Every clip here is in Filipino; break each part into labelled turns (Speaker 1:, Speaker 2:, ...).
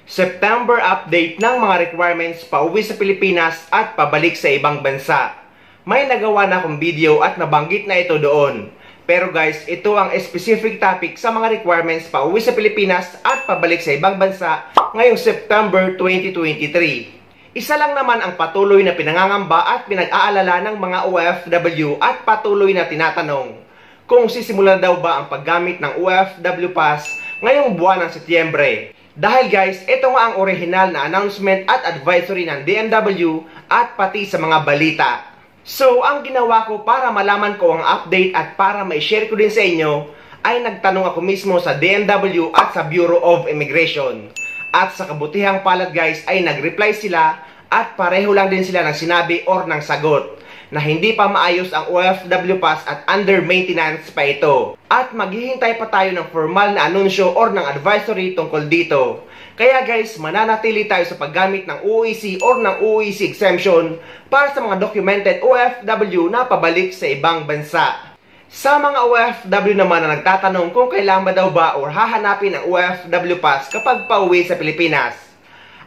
Speaker 1: September update ng mga requirements pauwi sa Pilipinas at pabalik sa ibang bansa. May nagawa na akong video at nabanggit na ito doon. Pero guys, ito ang specific topic sa mga requirements pauwi sa Pilipinas at pabalik sa ibang bansa ngayong September 2023. Isa lang naman ang patuloy na pinangangamba at pinag-aalala ng mga OFW at patuloy na tinatanong kung sisimulan daw ba ang paggamit ng OFW Pass ngayong buwan ng Setyembre. Dahil guys, ito nga ang original na announcement at advisory ng DMW at pati sa mga balita. So, ang ginawa ko para malaman ko ang update at para ma-share ko din sa inyo ay nagtanong ako mismo sa DMW at sa Bureau of Immigration. At sa kabutihang palad guys ay nag-reply sila at pareho lang din sila ng sinabi or ng sagot na hindi pa maayos ang OFW Pass at under maintenance pa ito. At maghihintay pa tayo ng formal na anunsyo or ng advisory tungkol dito. Kaya guys, mananatili tayo sa paggamit ng OEC or ng OEC exemption para sa mga documented OFW na pabalik sa ibang bansa. Sa mga OFW naman na nagtatanong kung kailangan ba daw ba or hahanapin ang OFW Pass kapag pauwi sa Pilipinas,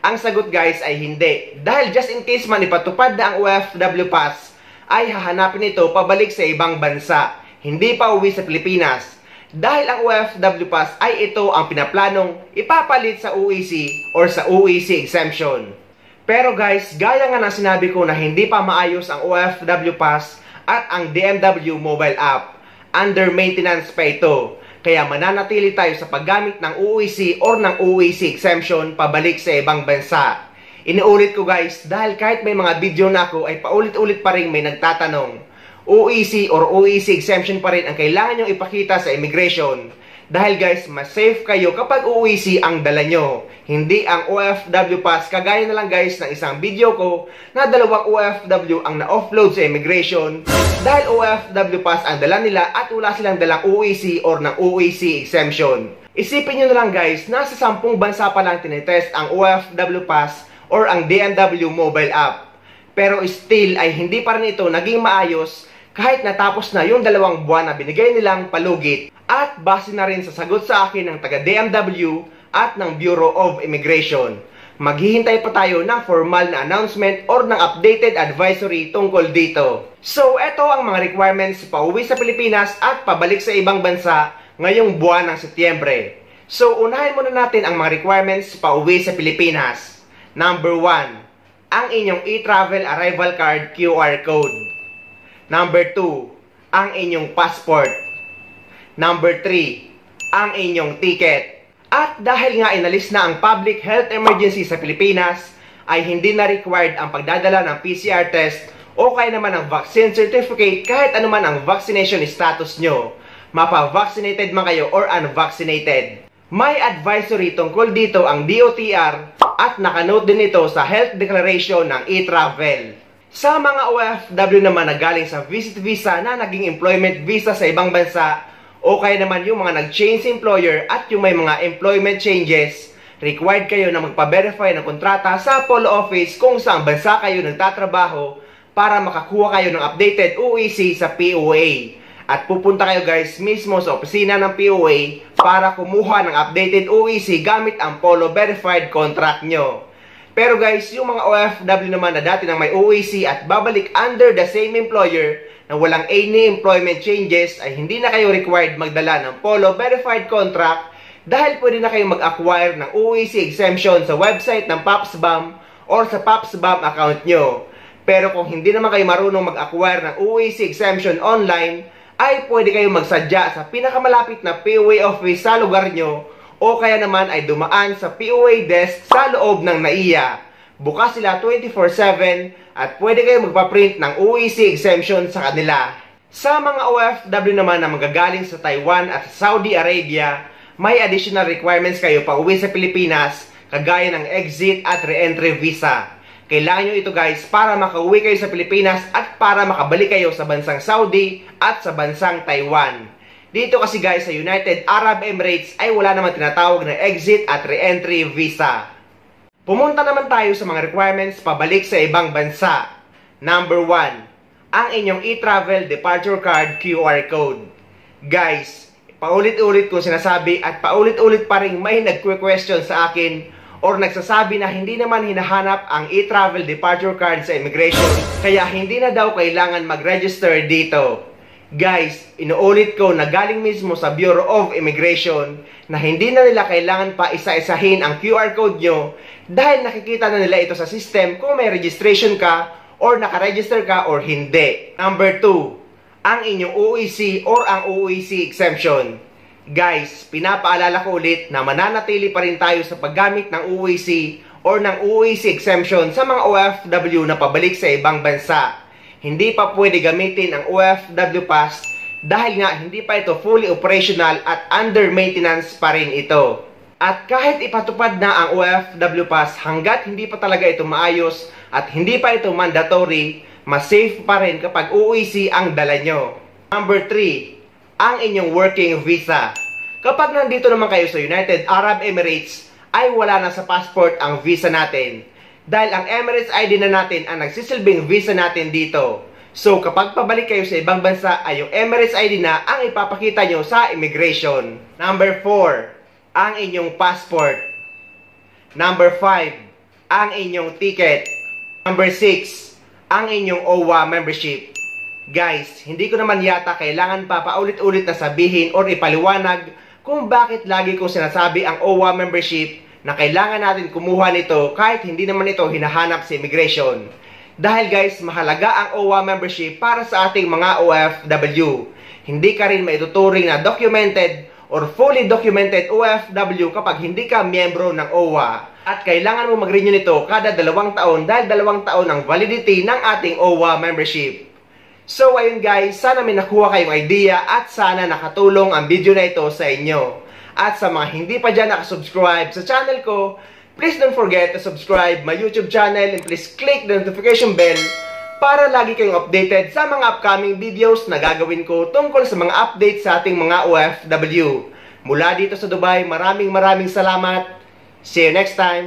Speaker 1: ang sagot guys ay hindi. Dahil just in case man ipatupad na ang OFW Pass, ay hahanapin ito pabalik sa ibang bansa, hindi pa uwi sa Pilipinas. Dahil ang OFW Pass ay ito ang pinaplanong ipapalit sa OEC or sa OEC exemption. Pero guys, gaya nga ng sinabi ko na hindi pa maayos ang OFW Pass at ang DMW mobile app, under maintenance pa ito. Kaya mananatili tayo sa paggamit ng OEC or ng OEC exemption pabalik sa ibang bansa. Inuulit ko guys, dahil kahit may mga video na ako ay paulit-ulit pa rin may nagtatanong. OEC or OEC exemption pa rin ang kailangan nyong ipakita sa immigration. Dahil guys, mas safe kayo kapag OEC ang dala nyo. Hindi ang OFW Pass, kagaya na lang guys ng isang video ko na dalawang OFW ang na-offload sa immigration. Dahil OFW Pass ang dala nila at wala silang dalang OEC or ng OEC exemption. Isipin nyo na lang guys, nasa 10 bansa pa lang tinetest ang OFW Pass or ang DMW mobile app. Pero still ay hindi pa rin ito naging maayos kahit natapos na yung 2 buwan na binigay nilang palugit. At base na rin sa sagot sa akin ng taga DMW at ng Bureau of Immigration. Maghihintay pa tayo ng formal na announcement or ng updated advisory tungkol dito. So, eto ang mga requirements pauwi sa Pilipinas at pabalik sa ibang bansa ngayong buwan ng Setyembre. So, unahin muna natin ang mga requirements pauwi sa Pilipinas. Number 1, ang inyong e-travel arrival card QR code. Number 2, ang inyong passport. Number 3, ang inyong ticket. At dahil nga inalis na ang public health emergency sa Pilipinas, ay hindi na required ang pagdadala ng PCR test o kaya naman ang vaccine certificate kahit anuman ang vaccination status nyo. Mapa-vaccinated man kayo or unvaccinated. May advisory tungkol dito ang DOTR at nakanote din ito sa health declaration ng e-travel. Sa mga OFW naman na galing sa visit visa na naging employment visa sa ibang bansa o kaya naman yung mga nag-change employer at yung may mga employment changes, required kayo na magpa-verify ng kontrata sa Polo Office kung saan bansa kayo nagtatrabaho para makakuha kayo ng updated OEC sa POA. At pupunta kayo guys mismo sa opisina ng POA para kumuha ng updated OEC gamit ang Polo verified contract nyo. Pero guys, yung mga OFW naman na dati nang may OEC at babalik under the same employer na walang any employment changes ay hindi na kayo required magdala ng Polo verified contract dahil pwede na kayo mag-acquire ng OEC exemption sa website ng PAPSBAM or sa PAPSBAM account nyo. Pero kung hindi naman kayo marunong mag-acquire ng OEC exemption online, ay pwede kayong magsadya sa pinakamalapit na POA office sa lugar nyo o kaya naman ay dumaan sa POA desk sa loob ng NAIA. Bukas sila 24/7 at pwede kayong magpaprint ng OEC exemption sa kanila. Sa mga OFW naman na magagaling sa Taiwan at Saudi Arabia, may additional requirements kayo pa uwi sa Pilipinas kagaya ng exit at re-entry visa. Kailangan nyo ito guys para makauwi kayo sa Pilipinas at para makabalik kayo sa bansang Saudi at sa bansang Taiwan. Dito kasi guys sa United Arab Emirates ay wala naman tinatawag na exit at re-entry visa. Pumunta naman tayo sa mga requirements pabalik sa ibang bansa. Number 1, ang inyong e-travel departure card QR code. Guys, paulit-ulit ko sinasabi at paulit-ulit pa rin may nagque-question sa akin or nagsasabi na hindi naman hinahanap ang e-travel departure card sa immigration, kaya hindi na daw kailangan mag-register dito. Guys, inuulit ko na galing mismo sa Bureau of Immigration na hindi na nila kailangan pa isa-isahin ang QR code nyo dahil nakikita na nila ito sa system kung may registration ka or nakaregister ka or hindi. Number 2, ang inyong OEC or ang OEC exemption. Guys, pinapaalala ko ulit na mananatili pa rin tayo sa paggamit ng OEC or ng OEC exemption sa mga OFW na pabalik sa ibang bansa. Hindi pa pwede gamitin ang OFW Pass dahil nga hindi pa ito fully operational at under maintenance pa rin ito. At kahit ipatupad na ang OFW Pass, hanggat hindi pa talaga ito maayos at hindi pa ito mandatory, mas safe pa rin kapag OEC ang dala nyo. Number 3, ang inyong working visa. Kapag nandito naman kayo sa United Arab Emirates, ay wala na sa passport ang visa natin. Dahil ang Emirates ID na natin ang nagsisilbing visa natin dito. So kapag pabalik kayo sa ibang bansa ay yung Emirates ID na ang ipapakita nyo sa immigration. Number 4, ang inyong passport. Number 5, ang inyong ticket. Number 6, ang inyong OWA membership. Guys, hindi ko naman yata kailangan pa paulit-ulit na sabihin or ipaliwanag kung bakit lagi kong sinasabi ang OWA membership na kailangan natin kumuha nito kahit hindi naman ito hinahanap sa immigration. Dahil guys, mahalaga ang OWA membership para sa ating mga OFW. Hindi ka rin maituturing na documented or fully documented OFW kapag hindi ka miyembro ng OWA. At kailangan mo mag-renew nito kada 2 taon dahil 2 taon ang validity ng ating OWA membership. So ayun guys, sana may nakuha kayong idea at sana nakatulong ang video na ito sa inyo. At sa mga hindi pa dyan nakasubscribe sa channel ko, please don't forget to subscribe my YouTube channel and please click the notification bell para lagi kayong updated sa mga upcoming videos na gagawin ko tungkol sa mga updates sa ating mga OFW. Mula dito sa Dubai, maraming salamat. See you next time.